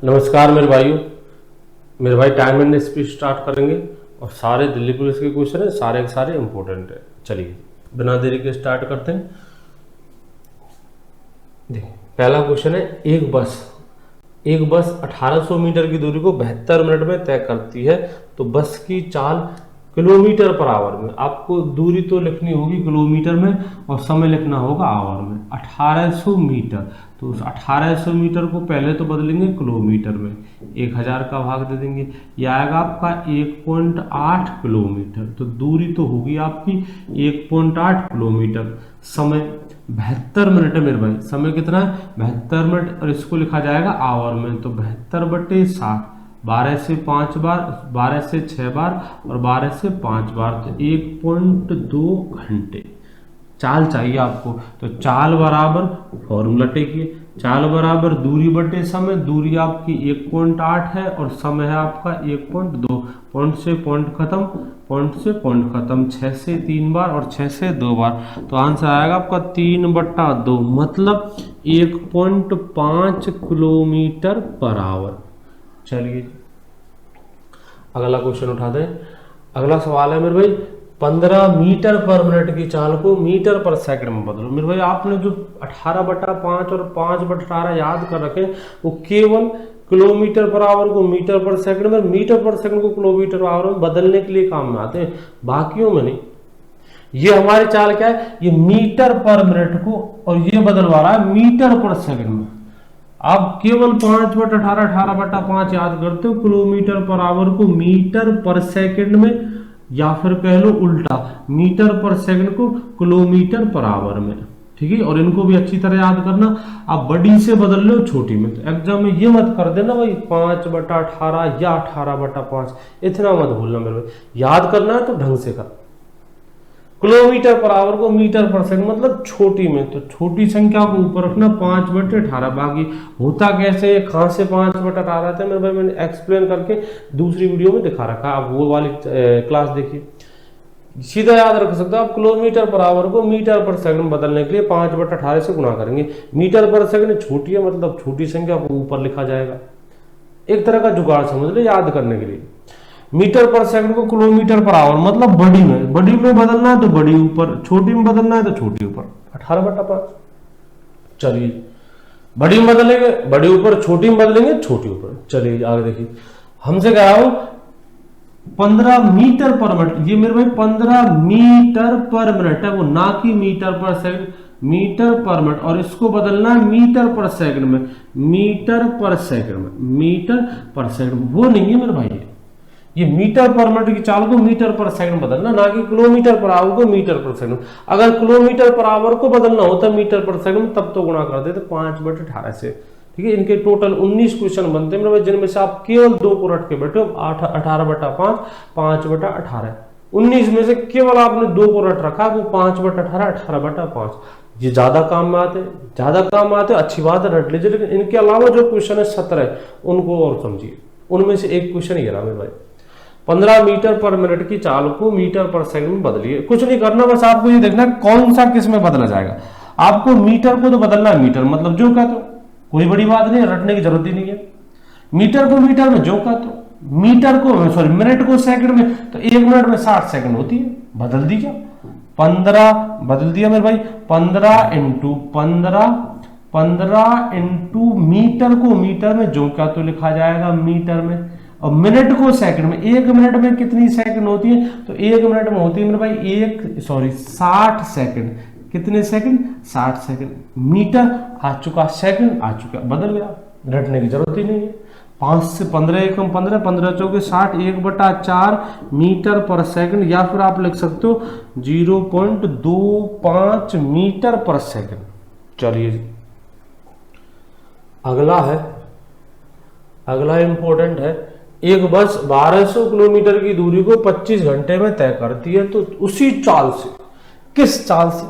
नमस्कार मेरे भाइयों। मेरे भाई टाइम एंड स्पीड स्टार्ट करेंगे और सारे दिल्ली पुलिस के क्वेश्चन है, सारे के सारे इंपॉर्टेंट है। चलिए बिना देरी के स्टार्ट करते हैं। देखिए पहला क्वेश्चन है, एक बस 1800 मीटर की दूरी को 72 मिनट में तय करती है, तो बस की चाल किलोमीटर पर आवर में। आपको दूरी तो लिखनी होगी किलोमीटर में और समय लिखना होगा आवर में। 1800 मीटर, तो उस 1800 मीटर को पहले तो बदलेंगे किलोमीटर में, 1000 का भाग दे देंगे, यह आएगा आपका 1.8 किलोमीटर। तो दूरी तो होगी आपकी 1.8 किलोमीटर। समय 72 मिनट है मेरे भाई। समय कितना है? 72 मिनट, और इसको लिखा जाएगा आवर में। तो 72/60, 12 से 5 बार, 12 से 6 बार और 12 से 5 बार, तो 1.2 घंटे चाल चाहिए आपको। तो चाल बराबर फॉर्मूला टेकिए, चाल बराबर दूरी बटे समय। दूरी आपकी 1.8 है और समय है आपका 1.2। पॉइंट से पॉइंट खत्म, पॉइंट से पॉइंट खत्म, 6 से 3 बार और 6 से 2 बार। तो आंसर आएगा आपका 3/2, मतलब 1.5 किलोमीटर पर आवर। चलिए अगला क्वेश्चन उठा दें। अगला सवाल है मेरे भाई, 15 मीटर पर मिनट की चाल को मीटर पर सेकंड में बदलो। मेरे भाई आपने जो 18/5 और 5/18 याद कर रखे, वो केवल किलोमीटर पर आवर को मीटर पर सेकंड में, मीटर पर सेकंड को किलोमीटर पर आवर में बदलने के लिए काम में आते हैं, बाकियों में नहीं। ये हमारी चाल क्या है? ये मीटर पर मिनट को, और ये बदलवा रहा है मीटर पर सेकंड में। आप केवल 5/18, 18/5 याद करते हो, किलोमीटर पर आवर को मीटर पर सेकंड में, या फिर कह लो उल्टा, मीटर पर सेकंड को किलोमीटर पर आवर में। ठीक है, और इनको भी अच्छी तरह याद करना। आप बड़ी से बदल लो छोटी में, तो एग्जाम में ये मत कर देना भाई 5/18 या 18/5, इतना मत भूलना मेरे भाई। याद करना है तो ढंग से कर। किलोमीटर पर आवर को मीटर पर सेकंड, मतलब छोटी में, तो छोटी संख्या को ऊपर रखना 5/18। बाकी होता कैसे, कहां से 5/18 थे मेरे भाई, मैंने एक्सप्लेन करके दूसरी वीडियो में दिखा रखा, आप वो वाली क्लास देखिए, सीधा याद रख सकते हो आप। किलोमीटर पर आवर को मीटर पर सेकंड बदलने के लिए 5/18 से गुणा करेंगे। मीटर पर सेकंड छोटी है, मतलब छोटी संख्या को ऊपर लिखा जाएगा। एक तरह का जुगाड़ समझ लो याद करने के लिए। मीटर पर सेकंड को किलोमीटर पर आवर, मतलब बड़ी में बदलना है तो बड़ी ऊपर, छोटी में बदलना है तो छोटी ऊपर। 18/5। चलिए बड़ी में बदलेंगे बड़ी ऊपर, छोटी में बदलेंगे छोटी ऊपर। चलिए आगे देखिए, हमसे कहा हो 15 मीटर पर मिनट। ये मेरे भाई 15 मीटर पर मिनट है, वो ना कि मीटर पर सेकंड, मीटर पर मिनट, और इसको बदलना है मीटर पर सेकंड में, मीटर पर सेकंड में, मीटर पर सेकंड, वो नहीं है मेरे भाई। ये मीटर पर मिनट की चाल को मीटर पर सेकंड बदलना, ना कि किलोमीटर पर आवर को मीटर पर सेकंड। अगर किलोमीटर पर आवर को बदलना होता मीटर पर सेकंड, तब तो गुणा कर देते 5/18 से। ठीक है, इनके टोटल 19 क्वेश्चन बनते हैं, जिनमें से आप केवल 2 को रट के बैठे हो। 18/5, 5/18, 19 में से केवल आपने 2 को रट रखा, वो 5/18, 18/5। ये ज्यादा काम में आते, अच्छी बात है, रट लीजिए। लेकिन इनके अलावा जो क्वेश्चन है 17, उनको और समझिए। उनमें से एक क्वेश्चन ये रहा मेरे भाई, 15 मीटर पर मिनट की चाल को मीटर पर सेकंड में बदलिए। कुछ नहीं करना, बस आपको ये देखना कौन सा किस में बदला जाएगा। आपको मीटर को तो बदलना है मीटर, मतलब जो का तो, कोई बड़ी बात नहीं, रटने की जरूरत ही नहीं है। मीटर को मीटर में, जो का तो, मीटर को सॉरी मिनट को सेकंड में, तो 1 मिनट में 60 सेकंड होती है, बदल दीजिए। 15 बदल दिया मेरे भाई, 15 इंटू 15 इंटू मीटर को मीटर में, जो का तो लिखा जाएगा मीटर में, और मिनट को सेकंड में। 1 मिनट में कितनी सेकंड होती है? तो 1 मिनट में होती है मेरे भाई 60 सेकंड। कितने सेकंड? 60 सेकंड। मीटर आ चुका, सेकंड आ चुका, बदल गया, रटने की जरूरत ही नहीं है। 5 से 15 एकम 15, 15 चौके 60, 1/4 मीटर पर सेकंड, या फिर आप लिख सकते हो 0.25 मीटर पर सेकंड। चलिए अगला इंपॉर्टेंट है, एक बस 1200 किलोमीटर की दूरी को 25 घंटे में तय करती है, तो उसी चाल से, किस चाल से?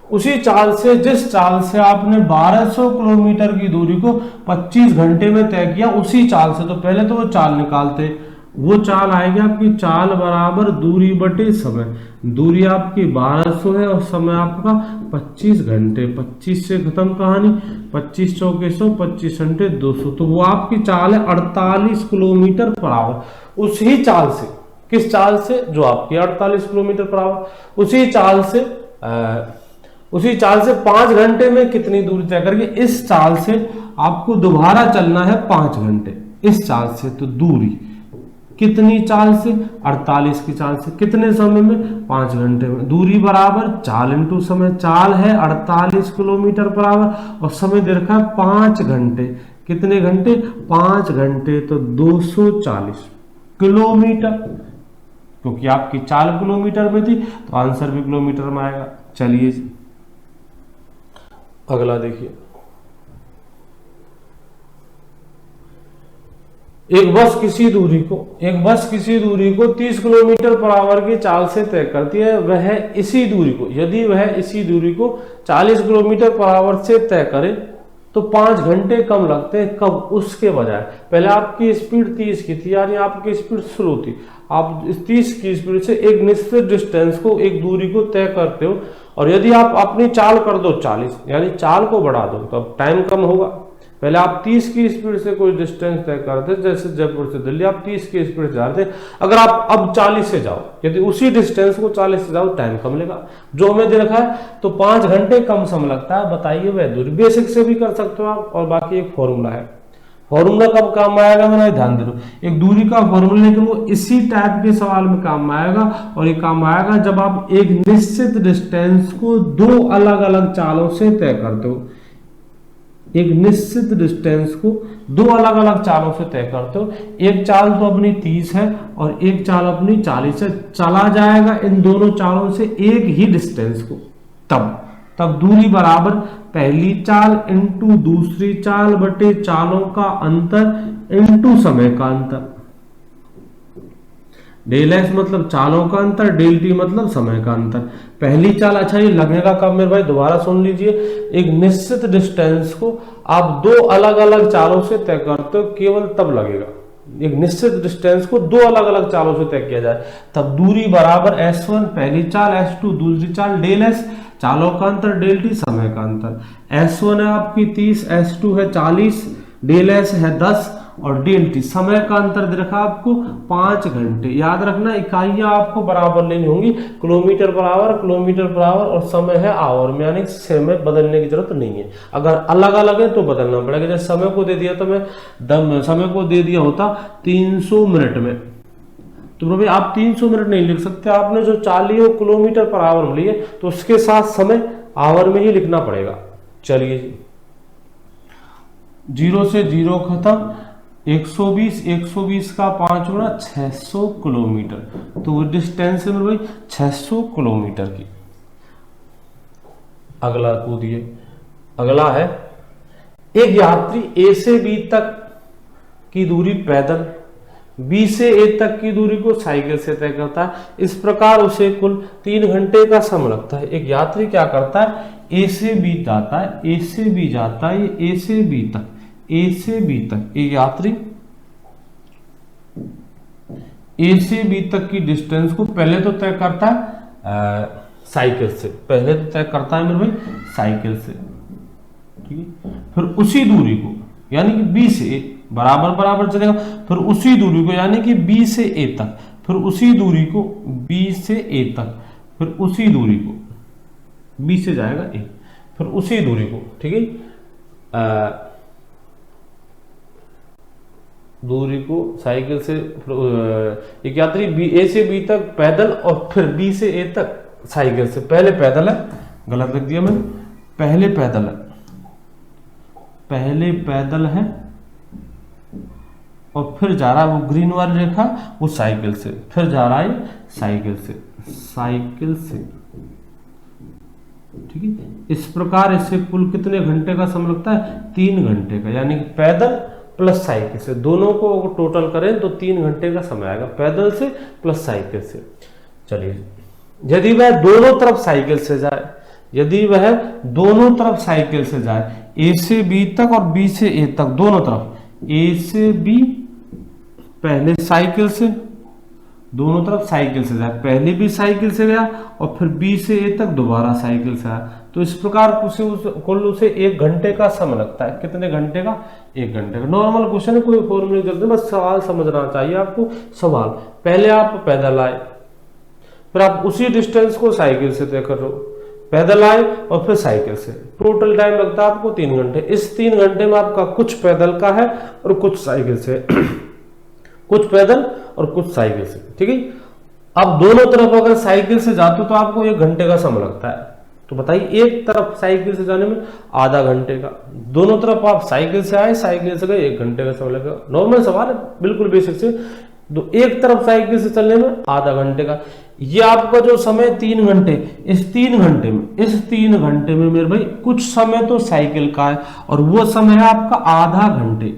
उसी चाल से जिस चाल से आपने 1200 किलोमीटर की दूरी को 25 घंटे में तय किया, उसी चाल से। तो पहले तो वो चाल निकालते, वो चाल आएगी आपकी चाल बराबर दूरी बटे समय। दूरी आपकी 1200 है और समय आपका 25 घंटे। 25 से खत्म कहानी, 25 चौके 100, 25 घंटे 200, तो वो आपकी चाल है 48 किलोमीटर पर आवर। उसी चाल से, किस चाल से, जो आपकी 48 किलोमीटर पर आवर, उसी चाल से 5 घंटे में कितनी दूरी तय करके, इस चाल से आपको दोबारा चलना है 5 घंटे इस चाल से। तो दूरी कितनी चाल से, 48 की चाल से, कितने समय में, 5 घंटे में। दूरी बराबर चाल इंटू समय। चाल है 48 किलोमीटर पर आवर और समय दे रखा है 5 घंटे। कितने घंटे, 5 घंटे, तो 240 किलोमीटर। क्योंकि आपकी चाल किलोमीटर में थी तो आंसर भी किलोमीटर में आएगा। चलिए अगला देखिए, एक बस किसी दूरी को 30 किलोमीटर पर आवर की चाल से तय करती है। वह इसी दूरी को, यदि वह इसी दूरी को 40 किलोमीटर पर आवर से तय करे तो 5 घंटे कम लगते हैं। कब, उसके बजाय। पहले आपकी स्पीड 30 की थी, यानी आपकी स्पीड स्लो थी। आप इस 30 की स्पीड से एक निश्चित डिस्टेंस को, एक दूरी को तय करते हो, और यदि आप अपनी चाल कर दो 40, यानी चाल को बढ़ा दो, तो अब टाइम कम होगा। पहले आप 30 की स्पीड से कोई डिस्टेंस तय करते, जैसे जयपुर से दिल्ली, आप 30 की स्पीड से जा रहे थे, अगर आप अब 40 से जाओ, यदि उसी डिस्टेंस को 40 से जाओ, टाइम कम लेगा, जो हमें दे रखा है, तो 5 घंटे कम समय लगता है। बताइए वह दूरी। बेसिक से भी कर सकते हो आप, और बाकी एक फॉर्मूला है। फॉर्मूला कब काम आएगा, मेरा ध्यान दे दो। एक दूरी का फॉर्मूला, लेकिन वो इसी टाइप के सवाल में काम आएगा, और ये काम आएगा जब आप एक निश्चित डिस्टेंस को 2 अलग अलग चालों से तय करते हो। एक निश्चित डिस्टेंस को 2 अलग अलग चालों से तय करते हो। एक चाल तो अपनी 30 है और एक चाल अपनी 40 है। चला जाएगा इन दोनों चालों से एक ही डिस्टेंस को, तब दूरी बराबर पहली चाल इंटू दूसरी चाल बटे चालों का अंतर इंटू समय का अंतर। डेल एक्स मतलब चालों का अंतर, डेल टी मतलब समय का अंतर। पहली चाल, अच्छा ये लगेगा कब मेरे भाई, दोबारा सुन लीजिए। एक निश्चित डिस्टेंस को आप 2 अलग अलग चालों से तय करते हो, केवल तब लगेगा। एक निश्चित डिस्टेंस को 2 अलग अलग चालों से तय किया जाए, तब दूरी बराबर S1 पहली चाल, S2 दूसरी चाल, डेल एस चालों का अंतर, डेल टी समय का अंतर। S1 है आपकी 30, S2 है 40, डेल एस है 10 और डेल टी समय का अंतर दे रखा आपको 5 घंटे। याद रखना इकाइयां आपको बराबर लेनी होंगी, किलोमीटर पर आवर और समय है आवर में, यानी समय बदलने की जरूरत नहीं है। अगर अलग अलग है तो बदलना पड़ेगा। जैसे समय को दे दिया तो मैं समय को दे दिया होता 300 मिनट में, तो भाई आप 300 मिनट नहीं लिख सकते। आपने जो चाल ली है वो किलोमीटर पर आवर में ली है, तो उसके साथ समय आवर में ही लिखना पड़ेगा। चलिए 0 से 0 खत्म, 120 का 5 गुना 600 किलोमीटर, तो वो डिस्टेंस है मेरे भाई 600 किलोमीटर की। अगला कूदिए। अगला है, एक यात्री ए से बी तक की दूरी पैदल, बी से ए तक की दूरी को साइकिल से तय करता है। इस प्रकार उसे कुल 3 घंटे का समय लगता है। एक यात्री क्या करता है, ए से बी जाता है, ए से बी जाता है, ये ए से बी तक, ए से बी तक, एक यात्री ए से बी तक की डिस्टेंस को पहले तो तय करता है साइकिल से, पहले तो तय करता है मेरे भाई साइकिल से, ठीक है। फिर उसी दूरी को, यानी कि बी से ए बराबर बराबर चलेगा, फिर उसी दूरी को, यानी कि बी से ए तक, फिर उसी दूरी को बी से ए तक, फिर उसी दूरी को बी से जाएगा ए, फिर उसी दूरी को, ठीक है, दूरी को साइकिल से, एक यात्री बी ए से बी तक पैदल और फिर बी से ए तक साइकिल से। पहले पैदल है, गलत लिख दिया मैंने, पहले पैदल है, पहले पैदल है और फिर जा रहा है वो ग्रीन वाली रेखा, वो साइकिल से, फिर जा रहा है साइकिल से, साइकिल से, ठीक है। इस प्रकार इससे कुल कितने घंटे का समय लगता है, 3 घंटे का, यानी कि पैदल प्लस साइकिल से, दोनों को टोटल करें तो 3 घंटे का समय आएगा, पैदल से प्लस साइकिल से। चलिए, यदि वह दोनों तरफ साइकिल से जाए, यदि वह दोनों तरफ साइकिल से जाए, ए से बी तक और बी से ए तक, दोनों तरफ, ए से बी पहले साइकिल से, दोनों तरफ साइकिल से जाए, पहले भी साइकिल से गया और फिर बी से ए तक दोबारा साइकिल से आया। तो इस प्रकार कुल उसे 1 घंटे का समय लगता है। कितने घंटे का? 1 घंटे का। नॉर्मल क्वेश्चन है, कोई फॉर्मूले नहीं चलते, बस सवाल समझना चाहिए आपको। सवाल, पहले आप पैदल आए, फिर आप उसी डिस्टेंस को साइकिल से तय कर रहे हो, पैदल आए और फिर साइकिल से, टोटल टाइम लगता है आपको 3 घंटे। इस 3 घंटे में आपका कुछ पैदल का है और कुछ साइकिल से कुछ पैदल और कुछ साइकिल से, ठीक है। अब दोनों तरफ अगर साइकिल से जाते हो तो आपको 1 घंटे का समय लगता है। तो बताइए, एक तरफ साइकिल से जाने में आधा घंटे का, दोनों तरफ आप साइकिल से आए, साइकिल से गए, 1 घंटे का समय लगेगा। नॉर्मल सवाल है, बिल्कुल बेसिक से। तो एक तरफ साइकिल से चलने में आधा घंटे का, ये आपका जो समय 3 घंटे, इस 3 घंटे में मेरे भाई कुछ समय तो साइकिल का है और वो समय है आपका आधा घंटे।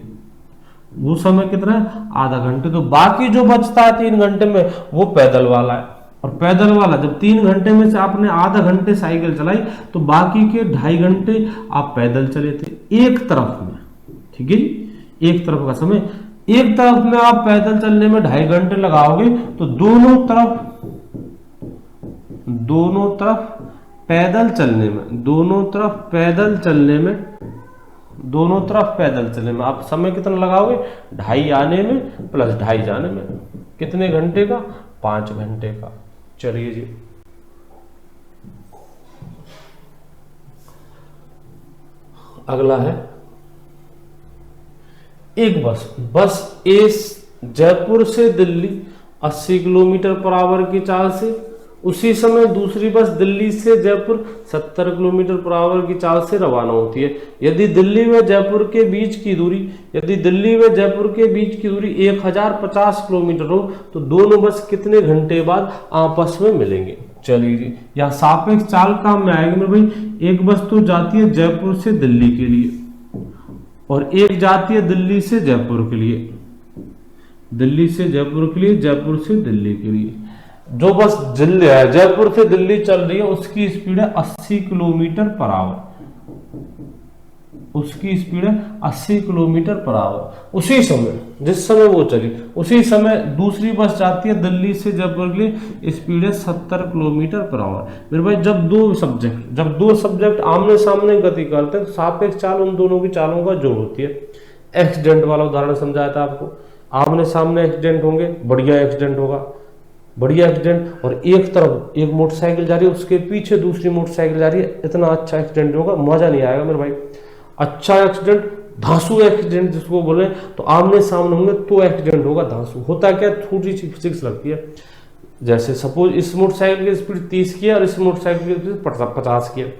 वो समय कितना है? आधा घंटे। तो बाकी जो बचता है 3 घंटे में वो पैदल वाला है। और पैदल वाला जब 3 घंटे में से आपने आधा घंटे साइकिल चलाई तो बाकी के 2.5 घंटे आप पैदल चले थे एक तरफ में, ठीक है। एक तरफ का समय, एक तरफ में आप पैदल चलने में 2.5 घंटे लगाओगे तो दोनों तरफ पैदल चलने में आप समय कितना लगाओगे? 2.5 आने में प्लस 2.5 जाने में। कितने घंटे का? 5 घंटे का। चलिए जी, अगला है एक बस ए जयपुर से दिल्ली 80 किलोमीटर पर आवर की चाल से, उसी समय दूसरी बस दिल्ली से जयपुर 70 किलोमीटर पर आवर की चाल से रवाना होती है। यदि दिल्ली व जयपुर के बीच की दूरी 1050 किलोमीटर हो तो दोनों बस कितने घंटे बाद आपस में मिलेंगे? चलिए जी, यहाँ सापेक्ष चाल काम में आएगी मेरे भाई। एक बस तो जाती है जयपुर से दिल्ली के लिए और एक जाती है दिल्ली से जयपुर के लिए, जयपुर से दिल्ली के लिए। जो बस जयपुर से दिल्ली चल रही है उसकी स्पीड है 80 किलोमीटर पर आवर, उसी समय जिस समय वो चली उसी समय दूसरी बस जाती है दिल्ली से जयपुर के लिए, स्पीड है 70 किलोमीटर पर आवर। मेरे भाई, जब दो सब्जेक्ट आमने सामने गति करते हैं तो सापेक्ष चाल उन दोनों की चालों का जोड़ होती है। एक्सीडेंट वाला उदाहरण समझाया था आपको। आमने सामने एक्सीडेंट होंगे, बढ़िया एक्सीडेंट होगा, और एक तरफ एक मोटरसाइकिल जा रही है, उसके पीछे दूसरी मोटरसाइकिल जा रही है, इतना अच्छा एक्सीडेंट होगा, मजा नहीं आएगा मेरे भाई। अच्छा एक्सीडेंट, धांसू एक्सीडेंट जिसको बोले, तो आमने सामने होंगे तो एक्सीडेंट होगा धांसू। होता क्या, थोड़ी सी फिजिक्स लगती है। जैसे सपोज इस मोटरसाइकिल की स्पीड 30 की है और इस मोटरसाइकिल की स्पीड 50 की है।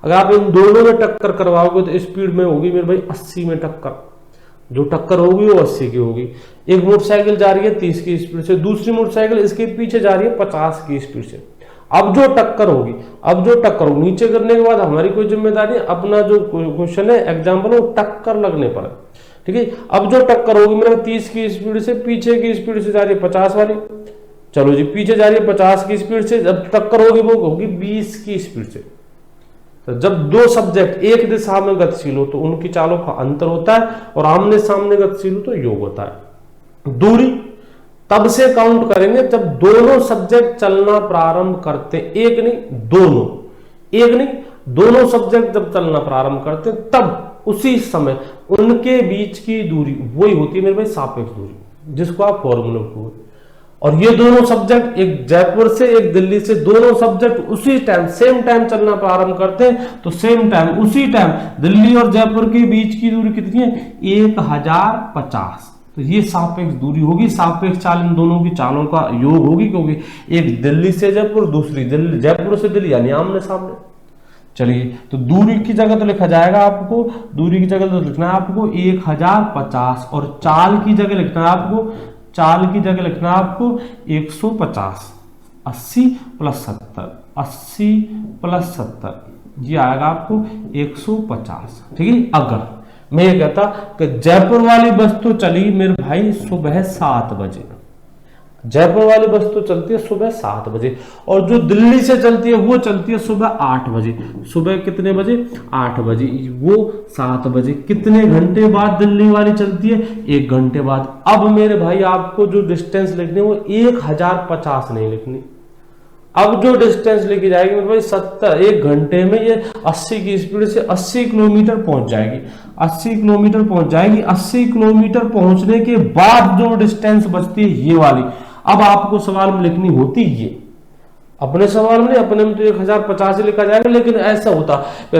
अगर आप इन दोनों में टक्कर करवाओगे तो स्पीड में होगी मेरे भाई 80 में टक्कर। जो टक्कर होगी वो 80 की होगी। एक मोटरसाइकिल जा रही है 30 की स्पीड से, दूसरी मोटरसाइकिल इसके पीछे जा रही है 50 की स्पीड से। अब जो टक्कर होगी नीचे करने के बाद हमारी कोई जिम्मेदारी, अपना जो क्वेश्चन है एग्जाम्पल वो टक्कर लगने पर, ठीक है। अब जो टक्कर होगी मेरे 30 की स्पीड से, पीछे की स्पीड से जा रही है 50 वाली। चलो जी, पीछे जा रही है 50 की स्पीड से, जब टक्कर होगी वो होगी 20 की स्पीड से। तो जब दो सब्जेक्ट एक दिशा में गतिशील हो तो उनकी चालों का अंतर होता है, और आमने सामने गतिशील हो तो योग होता है। दूरी तब से काउंट करेंगे जब दोनों सब्जेक्ट चलना प्रारंभ करते, एक नहीं दोनों सब्जेक्ट जब चलना प्रारंभ करते तब उसी समय उनके बीच की दूरी वही होती है मेरे भाई सापेक्ष दूरी, जिसको आप फॉर्मूला को। और ये दोनों सब्जेक्ट, एक जयपुर से एक दिल्ली से, दोनों सब्जेक्ट उसी टाइम सेम टाइम चलना प्रारंभ करते हैं तो सेम टाइम उसी टाइम दिल्ली और जयपुर के बीच की दूरी कितनी है? 1050। तो ये सापेक्ष दूरी होगी, सापेक्ष चाल इन दोनों की चालों का योग होगी, क्योंकि एक दिल्ली से जयपुर, दूसरी दिल्ली जयपुर से दिल्ली, यानी आमने सामने। चलिए, तो दूरी की जगह तो लिखा जाएगा आपको, दूरी की जगह तो लिखना है आपको 1050, और चाल की जगह लिखना है आपको 150। 80 प्लस 70 ये आएगा आपको 150, ठीक है। अगर मैं ये कहता कि जयपुर वाली बस तो चली मेरे भाई सुबह 7 बजे, जयपुर वाली बस तो चलती है सुबह 7 बजे, और जो दिल्ली से चलती है वो चलती है सुबह 8 बजे। सुबह कितने बजे? 8 बजे। वो 7 बजे। कितने घंटे बाद दिल्ली वाली चलती है? 1 घंटे बाद। अब मेरे भाई आपको जो डिस्टेंस लिखनी है वो 1050 नहीं लिखनी। अब जो डिस्टेंस लेके जाएगी मेरे भाई 1 घंटे में ये 80 की स्पीड से 80 किलोमीटर पहुंच जाएगी। 80 किलोमीटर पहुंच जाएगी। 80 किलोमीटर पहुंचने के बाद जो डिस्टेंस बचती है ये वाली, अब आपको सवाल में लिखनी होती ये। अपने सवाल में नहीं, अपने में तो 1050 लिखा जाएगा, लेकिन ऐसा होता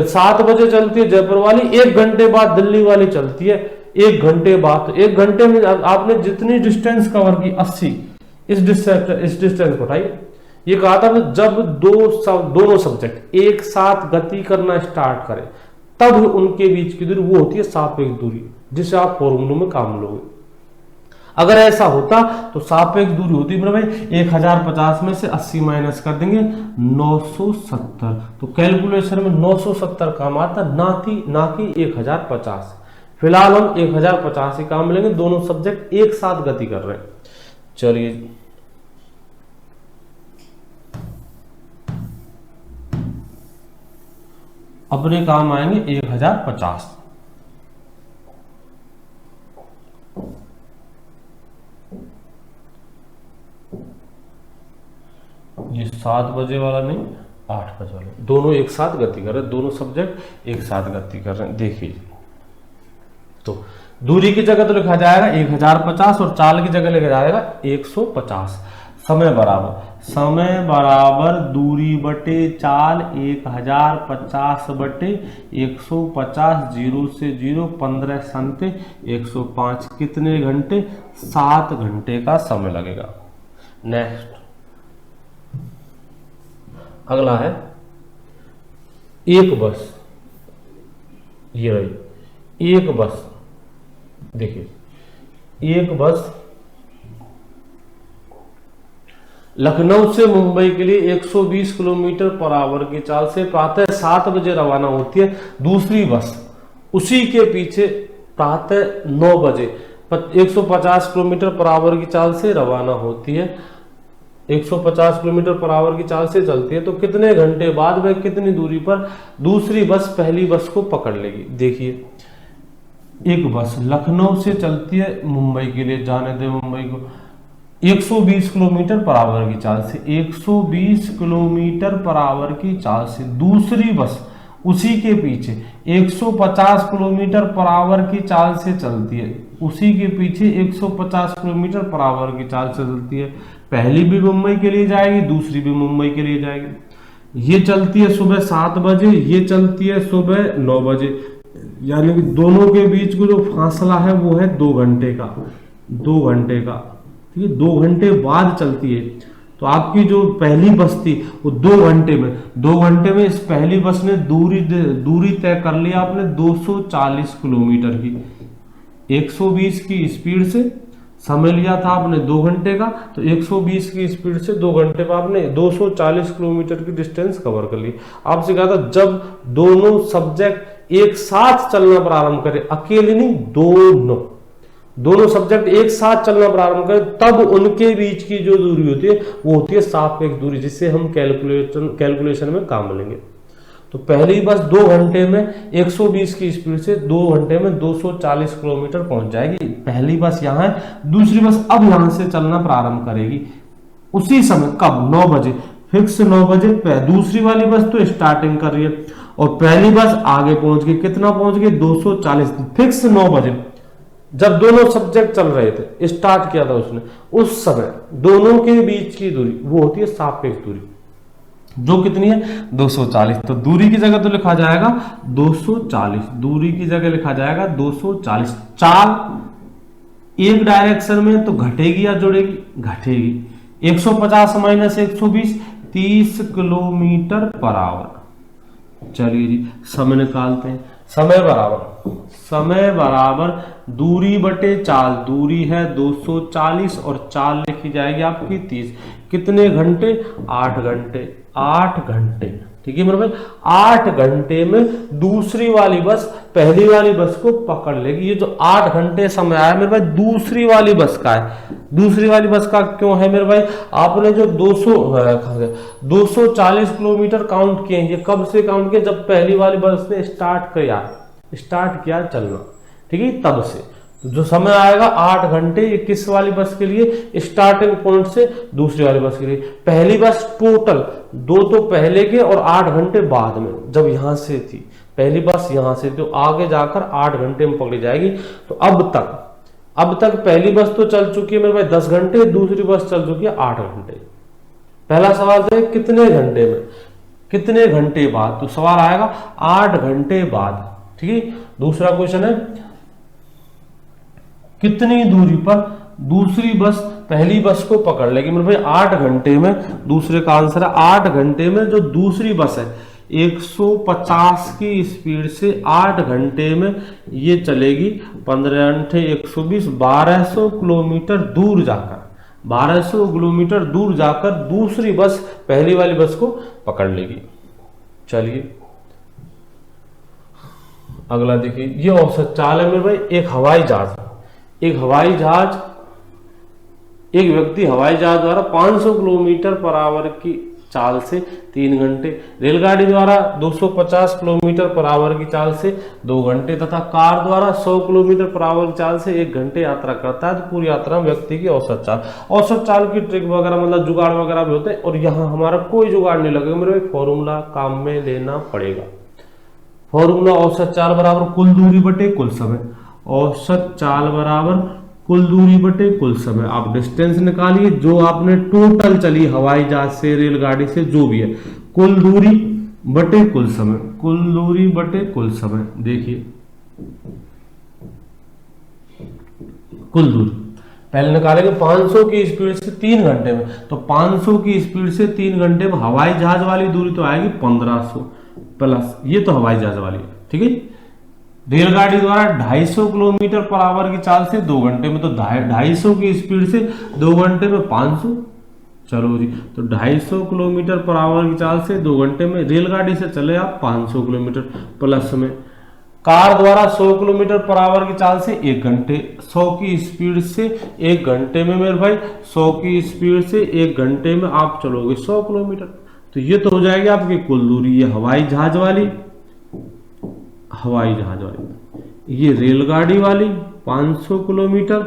7 बजे चलती है जयपुर वाली, 1 घंटे बाद दिल्ली वाली चलती है। 1 घंटे बाद, 1 घंटे में आपने जितनी डिस्टेंस कवर की 80, इस डिस्टेंस को उठाइए। ये कहा था जब दोनों सब्जेक्ट एक साथ गति करना स्टार्ट करें तब उनके बीच की दूरी वो होती है सापेक्ष दूरी, जिसे आप फॉर्मूलों में काम लोगे। अगर ऐसा होता तो सापेक्ष दूरी होती मेरे भाई 1050 में से 80 माइनस कर देंगे 970। तो कैलकुलेशन में 970 काम आता, ना कि 1050। फिलहाल हम 1050 ही काम लेंगे, दोनों सब्जेक्ट एक साथ गति कर रहे हैं। चलिए अपने काम आएंगे 1050। ये 7 बजे वाला नहीं, 8 बजे वाला, दोनों एक साथ गति कर रहे हैं, दोनों सब्जेक्ट एक साथ गति कर रहे हैं। देखिए तो दूरी की जगह तो लिखा जाएगा 1050 और चाल की जगह लिखा जाएगा 150। समय बराबर दूरी बटे चाल 1050 बटे 150, 0 से 0, 15 संते 105। कितने घंटे? 7 घंटे का समय लगेगा। नेक्स्ट अगला है एक बस। ये रही एक बस। देखिए एक बस लखनऊ से मुंबई के लिए 120 किलोमीटर पर आवर की चाल से प्रातः 7 बजे रवाना होती है। दूसरी बस उसी के पीछे प्रातः 9 बजे 150 किलोमीटर पर आवर की चाल से रवाना होती है। 150 किलोमीटर पर आवर की चाल से चलती है। तो कितने घंटे बाद वह कितनी दूरी पर दूसरी बस पहली बस को पकड़ लेगी? देखिए एक बस लखनऊ से चलती है मुंबई के लिए, जाने दे मुंबई को, 120 किलोमीटर पर आवर की चाल से, 120 किलोमीटर पर आवर की चाल से दूसरी बस उसी के पीछे 150 किलोमीटर पर आवर की चाल से चलती है। उसी के पीछे 150 किलोमीटर पर आवर की चाल से चलती है। पहली भी मुंबई के लिए जाएगी, दूसरी भी मुंबई के लिए जाएगी। ये चलती है सुबह 7 बजे, ये चलती है सुबह 9 बजे, यानी कि दोनों के बीच को जो फासला है वो है 2 घंटे का। 2 घंटे का, ठीक है, 2 घंटे बाद चलती है। तो आपकी जो पहली बस थी वो 2 घंटे में इस पहली बस ने दूरी तय कर लिया आपने 240 किलोमीटर की। 120 की स्पीड से समय लिया था आपने 2 घंटे का, तो 120 की स्पीड से 2 घंटे में आपने 240 किलोमीटर की डिस्टेंस कवर कर ली। आपसे कहा था जब दोनों सब्जेक्ट एक साथ चलना प्रारंभ करें, अकेले नहीं, दोनों सब्जेक्ट एक साथ चलना प्रारंभ करें, तब उनके बीच की जो दूरी होती है वो होती है सापेक्ष दूरी, जिससे हम कैलकुलेशन में काम लेंगे। तो पहली बस 2 घंटे में 120 की स्पीड से 2 घंटे में 240 किलोमीटर पहुंच जाएगी। पहली बस यहाँ है, दूसरी बस अब यहां से चलना प्रारंभ करेगी उसी समय। कब? 9 बजे, फिक्स 9 बजे। दूसरी वाली बस तो स्टार्टिंग कर रही है और पहली बस आगे पहुंच गई। कितना पहुंच गई? 240, फिक्स 9 बजे। जब दोनों सब्जेक्ट चल रहे थे, स्टार्ट किया था उसने, उस समय दोनों के बीच की दूरी वो होती है सापेक्ष दूरी, जो कितनी है? 240। तो दूरी की जगह तो लिखा जाएगा 240, दूरी की जगह लिखा जाएगा 240। चाल एक डायरेक्शन में तो घटेगी या जुड़ेगी? घटेगी। 150 माइनस 120, 30 किलोमीटर पर आवर। चलिए जी समय निकालते हैं। समय बराबर दूरी बटे चाल, दूरी है 240 और चाल लिखी जाएगी आपकी 30। कितने घंटे? 8 घंटे। ठीक है मेरे भाई, 8 घंटे में दूसरी वाली बस पहली वाली बस को पकड़ लेगी। ये जो 8 घंटे समय आया मेरे भाई दूसरी वाली बस का है। दूसरी वाली बस का क्यों है मेरे भाई, आपने जो 240 किलोमीटर काउंट किए, ये कब से काउंट किए, जब पहली वाली बस ने स्टार्ट किया चलना, ठीक है, तब से जो समय आएगा 8 घंटे, ये किस वाली बस के लिए, स्टार्टिंग पॉइंट से दूसरी वाली बस के लिए। पहली बस टोटल 2 तो पहले के और 8 घंटे बाद में, जब यहां से थी पहली बस, यहां से तो आगे जाकर 8 घंटे में पकड़ी जाएगी। तो अब तक पहली बस तो चल चुकी है मेरे भाई 10 घंटे, दूसरी बस चल चुकी है 8 घंटे। पहला सवाल था कितने घंटे में, कितने घंटे बाद, तो सवाल आएगा 8 घंटे बाद, ठीक है। दूसरा क्वेश्चन है कितनी दूरी पर दूसरी बस पहली बस को पकड़ लेगी मेरे भाई 8 घंटे में। दूसरे का आंसर है 8 घंटे में जो दूसरी बस है 150 की स्पीड से 8 घंटे में ये चलेगी 15 × 120 1200 किलोमीटर दूर जाकर, 1200 किलोमीटर दूर जाकर दूसरी बस पहली वाली बस को पकड़ लेगी। चलिए अगला देखिए, ये औसत चाल है मेरे भाई। एक व्यक्ति हवाई जहाज द्वारा 500 किलोमीटर पर आवर की चाल से 3 घंटे, रेलगाड़ी द्वारा 250 किलोमीटर पर आवर की चाल से 2 घंटे तथा कार द्वारा 100 किलोमीटर पर आवर की चाल से 1 घंटे यात्रा करता है। तो पूरी यात्रा में व्यक्ति की औसत चाल की ट्रिक वगैरह मतलब जुगाड़ वगैरह भी होते हैं, और यहाँ हमारा कोई जुगाड़ नहीं लगेगा मेरे भाई, फॉर्मूला काम में लेना पड़ेगा। फॉर्मूला औसत चाल बराबर कुल दूरी बटे कुल समय, औसत चाल बराबर कुल दूरी बटे कुल समय। आप डिस्टेंस निकालिए जो आपने टोटल चली हवाई जहाज से रेलगाड़ी से जो भी है, कुल दूरी बटे कुल समय, कुल दूरी बटे कुल समय। देखिए कुल दूरी पहले निकालेंगे 500 की स्पीड से 3 घंटे में, तो 500 की स्पीड से 3 घंटे में हवाई जहाज वाली दूरी तो आएगी 1500 प्लस, ये तो हवाई जहाज वाली है, ठीक है। रेलगाड़ी द्वारा 250 किलोमीटर पर आवर की चाल से 2 घंटे में, तो 250 की स्पीड से 2 घंटे में 500, चलो जी, तो 250 किलोमीटर पर आवर की चाल से 2 घंटे में रेलगाड़ी से चले आप 500 किलोमीटर प्लस में। कार द्वारा 100 किलोमीटर पर आवर की चाल से 1 घंटे, 100 की स्पीड से 1 घंटे में मेरे भाई, 100 की स्पीड से 1 घंटे में आप चलोगे 100 किलोमीटर, तो ये तो हो जाएगी आपकी कुल दूरी। ये हवाई जहाज वाली, ये रेलगाड़ी वाली 500 किलोमीटर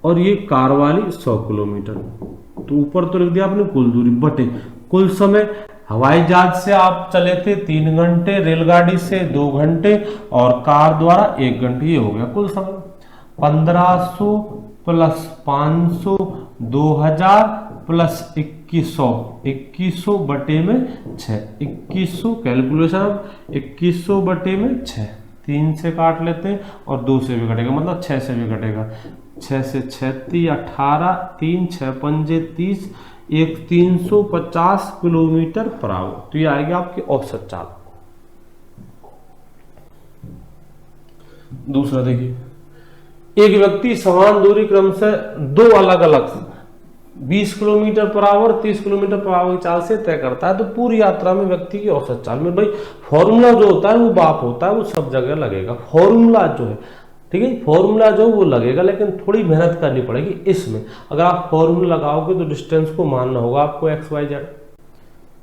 और ये कार वाली 100 किलोमीटर। तो ऊपर तो लिख दिया आपने कुल दूरी बटे कुल समय। हवाई जहाज से आप चले थे 3 घंटे, रेलगाड़ी से 2 घंटे और कार द्वारा 1 घंटे, ये हो गया कुल समय। 1500 प्लस 500 2000 प्लस 2100 बटे में 6, 2100 कैलकुलेशन, अब 2100 बटे में 6, 3 से काट लेते हैं और 2 से भी कटेगा, मतलब 6 से भी कटेगा। 6 से 36 18, 3 6 पंजे 30, 350 किलोमीटर पर आवर। तो ये आएगी आपकी औसत चाल। दूसरा देखिए, एक व्यक्ति समान दूरी क्रम से 2 अलग अलग 20 kilometre per hour 30 kilometre per hour की चाल से तय करता है। तो पूरी यात्रा में व्यक्ति की औसत चाल में भाई फॉर्मूला जो होता है वो बाप होता है, वो सब जगह लगेगा। फॉर्मूला जो है, ठीक है, फॉर्मूला जो वो लगेगा, लेकिन थोड़ी मेहनत करनी पड़ेगी इसमें। अगर आप फॉर्मूला लगाओगे तो डिस्टेंस को मानना होगा आपको, XYZ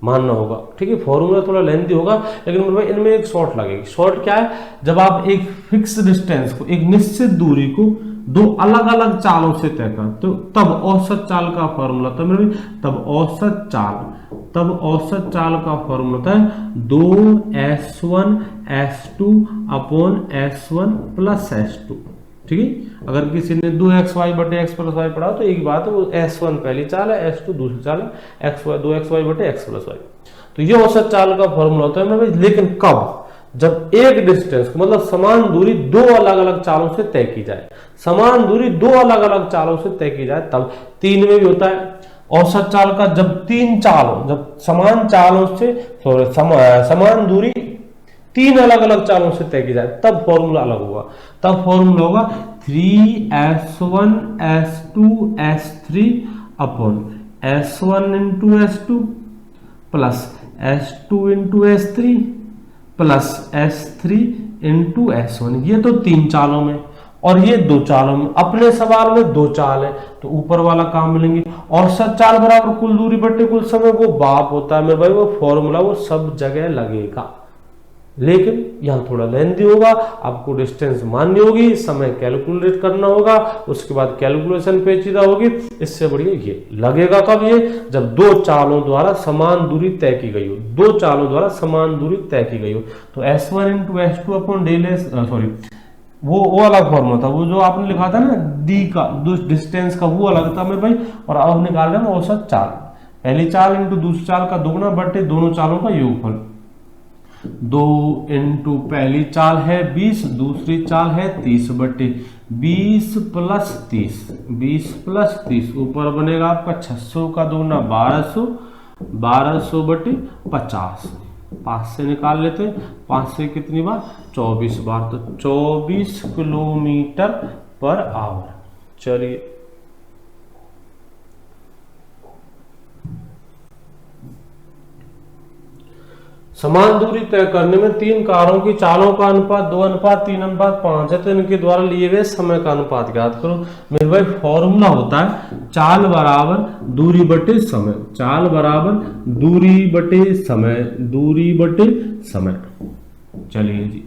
मानना होगा, ठीक है। फॉर्मूला थोड़ा लेंथी होगा, लेकिन भाई इनमें एक शॉर्ट लगेगी। शॉर्ट क्या है, जब आप एक फिक्स डिस्टेंस को, एक निश्चित दूरी को 2 अलग अलग चालों से तय करते तो तब औसत चाल का फॉर्मूला था मेरे, तब औसत चाल का फॉर्मूला था 2S1 S2 upon S1 plus S2, ठीक है। अगर किसी ने 2xy बटे x प्लस वाई पढ़ा तो एक बात है, वो S1 पहली चाल है, S2 दूसरी चाल है, xy 2xy बटे x प्लस वाई। तो ये औसत चाल का फॉर्मूला होता है मेरे, लेकिन कब, जब एक डिस्टेंस को मतलब समान दूरी 2 अलग अलग चालों से तय की जाए, समान दूरी 2 अलग अलग चालों से तय की जाए, तब 3 में भी होता है औसत चाल का। जब 3 चालों, जब समान चालों से समान दूरी 3 अलग अलग चालों से तय की जाए, तब फॉर्मूला अलग होगा। तब फॉर्मूला होगा 3S1 S2 S3 upon S1 into S2 plus S2 into S3 plus S3 into S1, ये तो 3 चालों में, और ये 2 चालों में। अपने सवाल में 2 चाल है तो ऊपर वाला काम मिलेंगे। औसत चाल बराबर कुल दूरी बट्टे कुल समय, वो बाप होता है मेरे भाई, वो फॉर्मूला वो सब जगह लगेगा, लेकिन यहाँ थोड़ा लेंथी होगा, आपको डिस्टेंस माननी होगी, समय कैलकुलेट करना होगा, उसके बाद कैलकुलेशन पेचीदा होगी। इससे बढ़िया ये लगेगा कब, ये जब 2 चालों द्वारा समान दूरी तय की गई हो, 2 चालों द्वारा समान दूरी तय की गई हो। तो S1 into S2 upon del S, sorry वो अलग फॉर्मूला था, वो जो आपने लिखा था ना डी का डिस्टेंस का, वो अलग था मेरे भाई। और अब निकाल रहे हैं औसत चाल, पहली चाल इंटू दूसरी चाल का दुगना बटे दोनों चालों का योगफल। 2 इंटू पहली चाल है 20, दूसरी चाल है 30 बटे 20 प्लस 30, 20 प्लस 30 ऊपर बनेगा आपका 600 का दुगना 1200, 1200 बटे 50, 5 से निकाल लेते हैं, 5 से कितनी बार 24 बार, तो 24 किलोमीटर पर आवर। चलिए समान दूरी तय करने में 3 कारों की चालों का अनुपात 2:3:5 है, तो इनके द्वारा लिए गए समय का अनुपात ज्ञात करो। मेरे भाई फॉर्मूला होता है चाल बराबर दूरी बटे समय, चाल बराबर दूरी बटे समय, दूरी बटे समय। चलिए जी,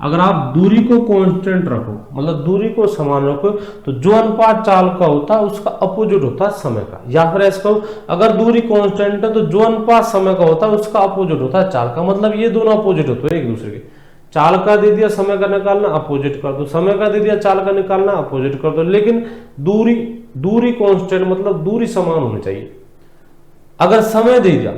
अगर आप दूरी को कांस्टेंट रखो, मतलब दूरी को समान रखो, तो जो अनुपात चाल का होता है उसका अपोजिट होता है समय का। या फिर ऐसा कहो, अगर दूरी कांस्टेंट है तो जो अनुपात समय का होता है उसका अपोजिट होता है चाल का। मतलब ये दोनों अपोजिट होते हैं एक दूसरे के। चाल का दे दिया समय का निकालना, अपोजिट कर दो, समय का दे दिया चाल का निकालना, अपोजिट कर दो। लेकिन दूरी कांस्टेंट मतलब दूरी समान होनी चाहिए। अगर समय दे दिया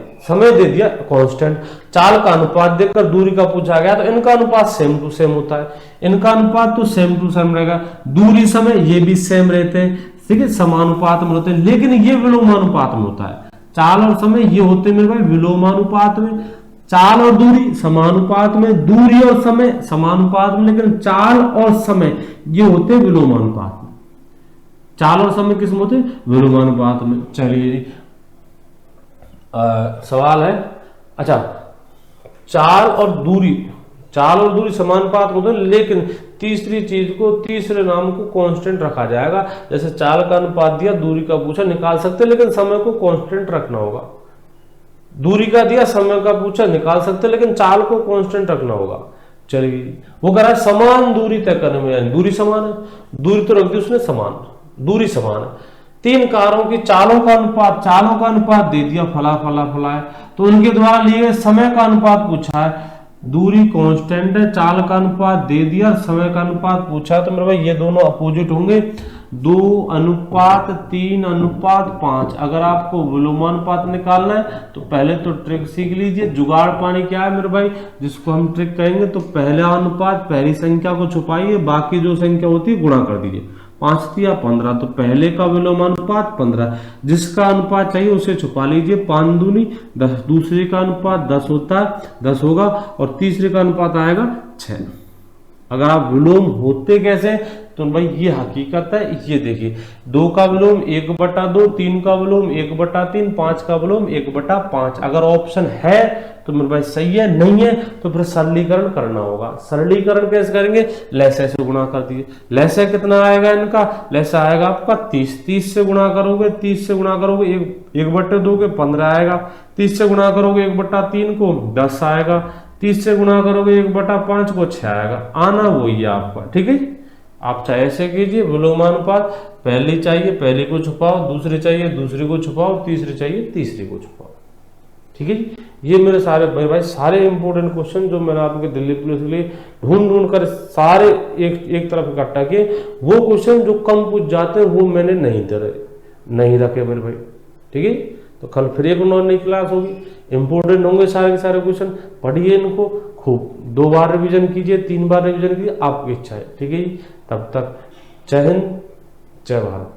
कांस्टेंट, चाल का अनुपात देकर दूरी का पूछा गया, तो इनका अनुपात सेम टू सेम होता है, इनका अनुपात तो सेम टू सेम रहेगा। दूरी समय ये भी सेम रहते हैं, ठीक है, समानुपात में होते हैं, लेकिन ये विलोमानुपात में होता है। चाल और समय ये होते हैं मेरे भाई विलोमानुपात में, चाल और दूरी समानुपात में, दूरी और समय समानुपात में, लेकिन चाल और समय ये होते हैं विलोमानुपात में। चाल और समय किस में होते हैं? विलोमानुपात में। चलिए सवाल है, अच्छा चाल और दूरी समानुपात में होते हैं, लेकिन तीसरी चीज को, तीसरे नाम को कांस्टेंट रखा जाएगा। जैसे चाल का अनुपात दिया, दूरी का पूछा, निकाल सकते, लेकिन समय को कांस्टेंट रखना होगा। दूरी का दिया, समय का पूछा, निकाल सकते, लेकिन चाल को कांस्टेंट रखना होगा। चलिए वो कह रहा है समान दूरी तय करने में, यानी दूरी समान है, दूरी तो रख दी उसने समान, दूरी समान है। 3 कारों की चालों का अनुपात दे दिया, फला है, तो उनके द्वारा लिए गए समय का अनुपात पूछा है। दूरी कांस्टेंट है, चाल का अनुपात दे दिया, समय का अनुपात पूछा, तो मेरे भाई ये दोनों अपोजिट होंगे। 2:3:5। अगर आपको विलोमानुपात निकालना है तो पहले तो ट्रिक सीख लीजिए। जुगाड़ पानी क्या है मेरे भाई, जिसको हम ट्रिक कहेंगे, तो पहला अनुपात पहली संख्या को छुपाइए, बाकी जो संख्या होती है गुणा कर दीजिए। 5 या 15, तो पहले का विलोमानुपात 15, जिसका अनुपात चाहिए उसे छुपा लीजिए। 5 दूनी 10, दूसरे का अनुपात 10 होता है, 10 होगा, और तीसरे का अनुपात आएगा 6। अगर आप विलोम होते कैसे, तो भाई ये हकीकत है, ये देखिए 2 का विलोम 1/2, 3 का विलोम 1/3, 5 का विलोम 1/5। अगर ऑप्शन है तो मेरे भाई सही है, नहीं है तो फिर सरलीकरण करना होगा। सरलीकरण कैसे करेंगे, लैसे से गुणा कर दीजिए। लैसे कितना आएगा इनका, लैसे आएगा आपका 30, 30 से गुणा करोगे, 30 से गुणा करोगे 1/2 के 15 आएगा, 30 से गुणा करोगे 1/3 को 10 आएगा, 30 से गुणा करोगे 1/5 को 6 आएगा। आना वही है आपका, ठीक है। आप चाहे ऐसे कीजिए, विलोमानुपात पहली चाहिए पहली को छुपाओ, दूसरी चाहिए दूसरी को छुपाओ, तीसरी चाहिए तीसरी को छुपाओ, ठीक है जी। ये मेरे भाई सारे इंपॉर्टेंट क्वेश्चन जो मैंने आपके दिल्ली पुलिस के लिए ढूंढ कर सारे एक तरफ इकट्ठा किए, वो क्वेश्चन जो कम पूछ जाते हैं वो मैंने नहीं रखे मेरे भाई, ठीक है। तो कल फिर एक नई क्लास होगी, इंपॉर्टेंट होंगे सारे के सारे क्वेश्चन, पढ़िए इनको खूब, 2 बार रिवीजन कीजिए, 3 बार रिवीजन कीजिए, आपकी इच्छा है, ठीक है जी। तब तक जय हिंद, जय भारत।